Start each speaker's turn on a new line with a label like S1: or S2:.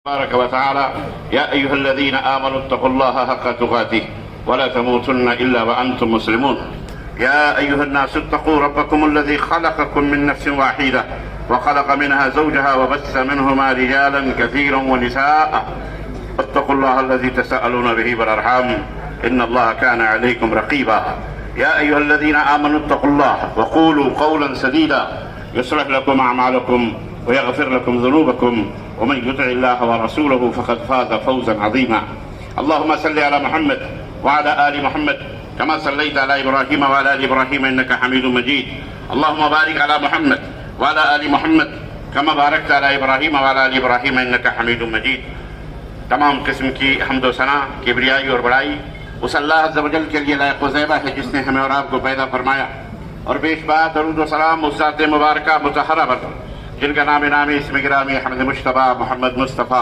S1: تبارك وتعالى: يا أيها الذين آمنوا اتقوا الله حق تقاته ولا تموتن إلا وأنتم مسلمون. يا أيها الناس اتقوا ربكم الذي خلقكم من نفس واحدة وخلق منها زوجها وبث منهما رجالا كثيرا ونساء، واتقوا الله الذي تساءلون به والأرحام إن الله كان عليكم رقيبا. يا أيها الذين آمنوا اتقوا الله وقولوا قولا سديدا يصلح لكم أعمالكم ويغفر لكم ذنوبكم، ومن يطع الله ورسوله فقد فاز فوزا عظيما. اللهم صل على محمد وعلى آل محمد كما صليت على إبراهيم وعلى آل إبراهيم إنك حميد مجيد. اللهم بارك على محمد وعلى آل محمد كما باركت على إبراهيم وعلى آل إبراهيم إنك حميد मजीद। तमाम किस्म की हम्दो सना, किबरियाई और बड़ाई उस अल्लाह अज़्ज़ व जल के लिए लायक व ज़ैबा है जिसने हमें और आपको पैदा फरमाया, और बेशबात दरूद व सलाम उस ज़ात मुबारका मुतहरा पर जिनका नाम इस्म गिरामी हम्द मुश्तबा मोहम्मद मुस्तफ़ा